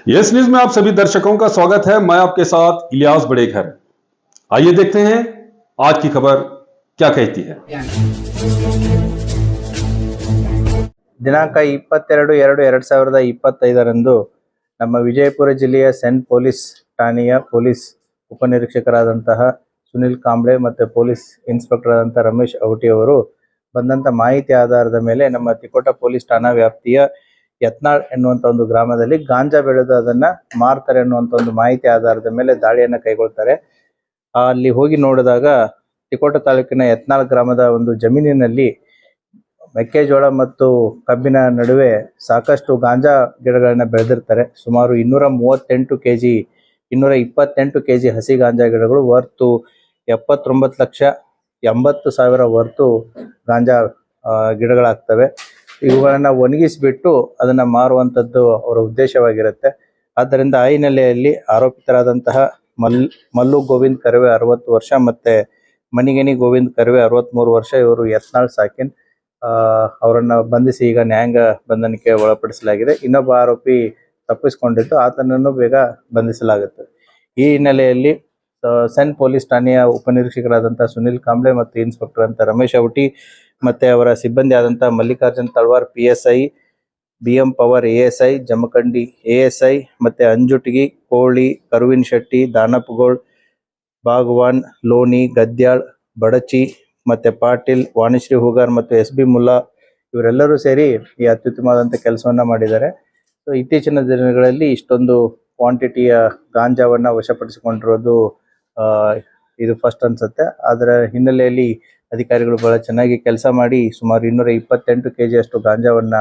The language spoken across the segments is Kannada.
यस न्यूज में आप सभी दर्शकों का स्वागत है। मैं आपके साथ इलियास बड़ेघर। आइए देखते हैं आज की खबर क्या कहती है। ದಿನಾಂಕ 22/2/2025 ನಮ್ಮ ವಿಜಯಪುರ ಜಿಲ್ಲೆಯ ಸೆಂಟ್ ಪೊಲೀಸ್ ಠಾಣೆಯ ಪೊಲೀಸ್ ಉಪನಿರೀಕ್ಷಕರಾದಂತಹ ಸುನಿಲ್ ಕಾಂಬ್ಳೆ ಮತ್ತು ಪೊಲೀಸ್ ಇನ್ಸ್ಪೆಕ್ಟರ್ ಆದಂತಹ ರಮೇಶ್ ಔಟಿ ಅವರು ಬಂದಂತ ಮಾಹಿತಿ ಆಧಾರದ ಮೇಲೆ ನಮ್ಮ ತಿಕೋಟ ಪೊಲೀಸ್ ಠಾಣಾ ವ್ಯಾಪ್ತಿಯ ಯತ್ನಾಳ್ ಎನ್ನುವಂತ ಒಂದು ಗ್ರಾಮದಲ್ಲಿ ಗಾಂಜಾ ಬೆಳೆದು ಅದನ್ನ ಮಾರ್ತಾರೆ ಅನ್ನುವಂತ ಒಂದು ಮಾಹಿತಿ ಆಧಾರದ ಮೇಲೆ ದಾಳಿಯನ್ನ ಕೈಗೊಳ್ತಾರೆ. ಅಲ್ಲಿ ಹೋಗಿ ನೋಡಿದಾಗ ತಿಕೋಟ ತಾಲೂಕಿನ ಯತ್ನಾಳ್ ಗ್ರಾಮದ ಒಂದು ಜಮೀನಿನಲ್ಲಿ ಮೆಕ್ಕೆಜೋಳ ಮತ್ತು ಕಬ್ಬಿನ ನಡುವೆ ಸಾಕಷ್ಟು ಗಾಂಜಾ ಗಿಡಗಳನ್ನ ಬೆಳೆದಿರ್ತಾರೆ. ಸುಮಾರು 228 ಕೆಜಿ ಹಸಿ ಗಾಂಜಾ ಗಿಡಗಳು ವರ್ತು 79,80,000 ವರ್ತು ಗಾಂಜಾ ಗಿಡಗಳಾಗ್ತವೆ. ಇವುಗಳನ್ನ ಒಣಗಿಸಿಬಿಟ್ಟು ಅದನ್ನ ಮಾರುವಂತದ್ದು ಅವರ ಉದ್ದೇಶವಾಗಿರುತ್ತೆ. ಆದ್ದರಿಂದ ಆ ಹಿನ್ನೆಲೆಯಲ್ಲಿ ಆರೋಪಿತರಾದಂತಹ ಮಲ್ಲು ಗೋವಿಂದ್ ಕರ್ವೆ 60 ವರ್ಷ ಮತ್ತೆ ಮನಿಗೇನಿ ಗೋವಿಂದ್ ಕರ್ವೆ 63 ವರ್ಷ ಇವರು ಯತ್ನಾಳ್ ಸಾಕಿನ್ ಅವರನ್ನ ಬಂಧಿಸಿ ಈಗ ನ್ಯಾಯಾಂಗ ಬಂಧನಕ್ಕೆ ಒಳಪಡಿಸಲಾಗಿದೆ. ಇನ್ನೊಬ್ಬ ಆರೋಪಿ ತಪ್ಪಿಸಿಕೊಂಡಿದ್ದು, ಆತನನ್ನು ಬೇಗ ಬಂಧಿಸಲಾಗುತ್ತೆ. ಈ ಹಿನ್ನೆಲೆಯಲ್ಲಿ ಸೆಂಟ್ ಪೊಲೀಸ್ ಠಾಣೆಯ ಉಪನಿರೀಕ್ಷಕರಾದಂತಹ ಸುನಿಲ್ ಕಾಂಬ್ಳೆ ಮತ್ತು ಇನ್ಸ್ಪೆಕ್ಟರ್ ಅಂತ ರಮೇಶ್ ಔಟಿ ಮತ್ತೆ ಅವರ ಸಿಬ್ಬಂದಿ ಆದಂತಹ Mallikarjun Talawar PSI, BM power ASI, Jamkhandi ASI ಮತ್ತೆ ಅಂಜುಟಗಿ, ಕೋಳಿ, ಕರುವಿನ್ ಶೆಟ್ಟಿ, ದಾನಪ್ಪಗೋಳ್, ಬಾಗವಾನ್, ಲೋನಿ, ಗದ್ಯಾಳ್, ಬಡಚಿ ಮತ್ತೆ ಪಾಟೀಲ್, ವಾಣಿಶ್ರೀ ಹೂಗಾರ್ ಮತ್ತು SB ಮುಲ್ಲಾ ಇವರೆಲ್ಲರೂ ಸೇರಿ ಈ ಅತ್ಯುತ್ತಮವಾದಂಥ ಕೆಲಸವನ್ನ ಮಾಡಿದ್ದಾರೆ. ಸೊ ಇತ್ತೀಚಿನ ದಿನಗಳಲ್ಲಿ ಇಷ್ಟೊಂದು ಕ್ವಾಂಟಿಟಿಯ ಗಾಂಜಾವನ್ನ ವಶಪಡಿಸಿಕೊಂಡಿರೋದು ಇದು ಫಸ್ಟ್ ಅನ್ಸುತ್ತೆ. ಅದರ ಹಿನ್ನೆಲೆಯಲ್ಲಿ ಅಧಿಕಾರಿಗಳು ಬಹಳ ಚೆನ್ನಾಗಿ ಕೆಲಸ ಮಾಡಿ ಸುಮಾರು 228 ಕೆಜಿ ಅಷ್ಟು ಗಾಂಜಾವನ್ನ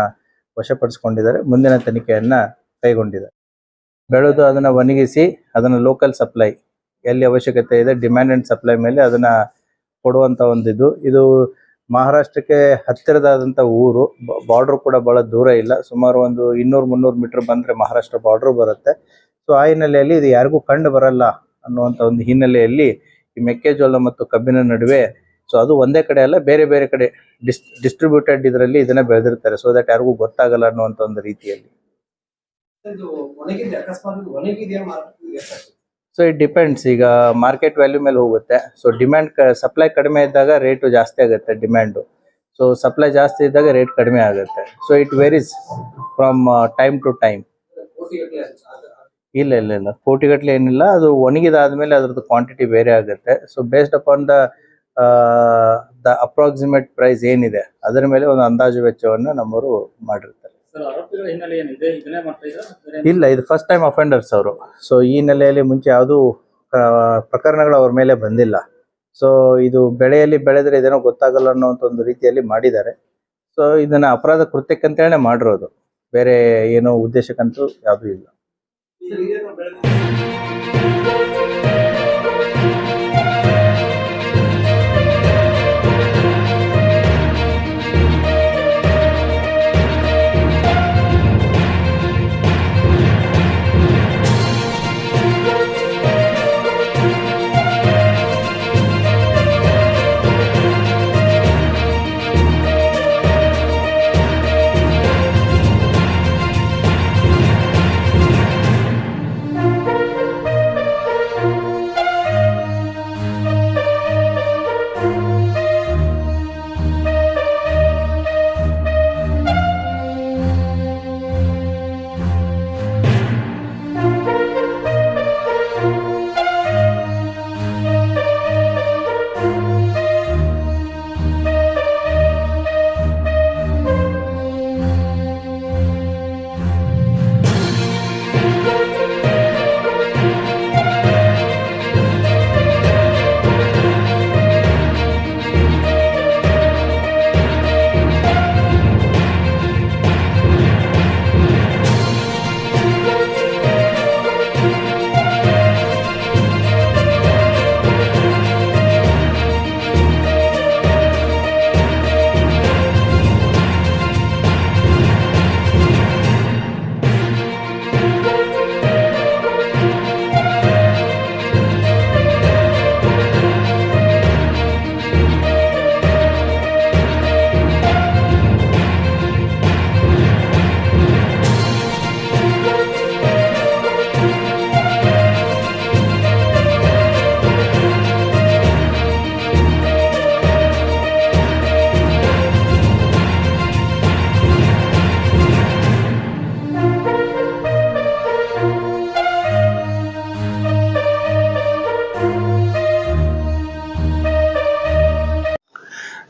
ವಶಪಡಿಸಿಕೊಂಡಿದ್ದಾರೆ. ಮುಂದಿನ ತನಿಖೆಯನ್ನ ಕೈಗೊಂಡಿದ್ದಾರೆ. ಬೆಳೆದು ಅದನ್ನ ಒಣಗಿಸಿ ಅದನ್ನ ಲೋಕಲ್ ಸಪ್ಲೈ ಎಲ್ಲಿ ಅವಶ್ಯಕತೆ ಇದೆ ಡಿಮ್ಯಾಂಡ್ ಅಂಡ್ ಸಪ್ಲೈ ಮೇಲೆ ಅದನ್ನ ಕೊಡುವಂತ ಇದು ಮಹಾರಾಷ್ಟ್ರಕ್ಕೆ ಹತ್ತಿರದಾದಂಥ ಊರು. ಬಾರ್ಡರ್ ಕೂಡ ಬಹಳ ದೂರ ಇಲ್ಲ, ಸುಮಾರು ಒಂದು 200-300 ಮೀಟರ್ ಬಂದ್ರೆ ಮಹಾರಾಷ್ಟ್ರ ಬಾರ್ಡರ್ ಬರುತ್ತೆ. ಸೊ ಆ ಹಿನ್ನೆಲೆಯಲ್ಲಿ ಇದು ಯಾರಿಗೂ ಕಂಡು ಬರಲ್ಲ ಅನ್ನುವಂಥ ಒಂದು ಹಿನ್ನೆಲೆಯಲ್ಲಿ ಈ ಮೆಕ್ಕೆಜೋಳ ಮತ್ತು ಕಬ್ಬಿನ ನಡುವೆ, ಸೊ ಅದು ಒಂದೇ ಕಡೆ ಅಲ್ಲ, ಬೇರೆ ಬೇರೆ ಕಡೆ ಡಿಸ್ಟ್ರಿಬ್ಯೂಟೆಡ್ ಇದರಲ್ಲಿ ಇದನ್ನ ಬೆಳೆದಿರ್ತಾರೆ. ಸೊ ದಟ್ ಯಾರಿಗೂ ಗೊತ್ತಾಗಲ್ಲ ಅನ್ನುವಂಥ ಒಂದು ರೀತಿಯಲ್ಲಿ. ಸೊ ಇಟ್ ಡಿಪೆಂಡ್ಸ್, ಈಗ ಮಾರ್ಕೆಟ್ ವ್ಯಾಲ್ಯೂ ಮೇಲೆ ಹೋಗುತ್ತೆ. ಸೊ ಡಿಮ್ಯಾಂಡ್ ಸಪ್ಲೈ ಕಡಿಮೆ ಇದ್ದಾಗ ರೇಟು ಜಾಸ್ತಿ ಆಗುತ್ತೆ ಡಿಮ್ಯಾಂಡು. ಸೊ ಸಪ್ಲೈ ಜಾಸ್ತಿ ಇದ್ದಾಗ ರೇಟ್ ಕಡಿಮೆ ಆಗುತ್ತೆ. So it varies from time to time. ಇಲ್ಲ ಕೋಟಿಗಟ್ಟಲೆ ಏನಿಲ್ಲ, ಅದು ಒಣಗಿದಾದ್ಮೇಲೆ ಅದ್ರದ್ದು ಕ್ವಾಂಟಿಟಿ ಬೇರೆ ಆಗುತ್ತೆ. So based upon the approximate price ಏನಿದೆ ಅದರ ಮೇಲೆ ಒಂದು ಅಂದಾಜು ವೆಚ್ಚವನ್ನು ನಮ್ಮವರು ಮಾಡಿರ್ತಾರೆ. ಇಲ್ಲ, ಇದು ಫಸ್ಟ್ ಟೈಮ್ ಅಫೆಂಡರ್ಸ್ ಅವರು. ಸೊ ಈ ಹಿನ್ನೆಲೆಯಲ್ಲಿ ಮುಂಚೆ ಯಾವುದೂ ಪ್ರಕರಣಗಳು ಅವ್ರ ಮೇಲೆ ಬಂದಿಲ್ಲ. ಸೊ ಇದು ಬೆಳೆಯಲ್ಲಿ ಬೆಳೆದ್ರೆ ಇದೇನೋ ಗೊತ್ತಾಗಲ್ಲ ಅನ್ನೋಂಥ ಒಂದು ರೀತಿಯಲ್ಲಿ ಮಾಡಿದ್ದಾರೆ. ಸೊ ಇದನ್ನ ಅಪರಾಧ ಕೃತ್ಯಕ್ಕಂತೇಳಿ ಮಾಡಿರೋದು, ಬೇರೆ ಏನೋ ಉದ್ದೇಶಕ್ಕಂತೂ ಯಾವುದೂ ಇಲ್ಲ.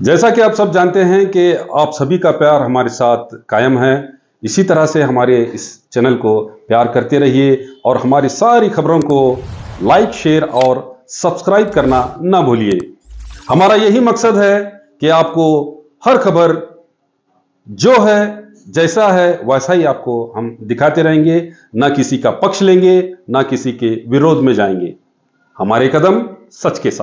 जैसा कि आप सब जानते हैं कि आप सभी का प्यार हमारे साथ कायम है। इसी तरह से हमारे इस चैनल को प्यार करते रहिए और हमारी सारी खबरों को लाइक, शेयर और सब्सक्राइब करना ना भूलिए। हमारा यही मकसद है कि आपको हर खबर जो है, जैसा है वैसा ही आपको हम दिखाते रहेंगे, ना किसी का पक्ष लेंगे, ना किसी के विरोध में जाएंगे। हमारे कदम सच के साथ।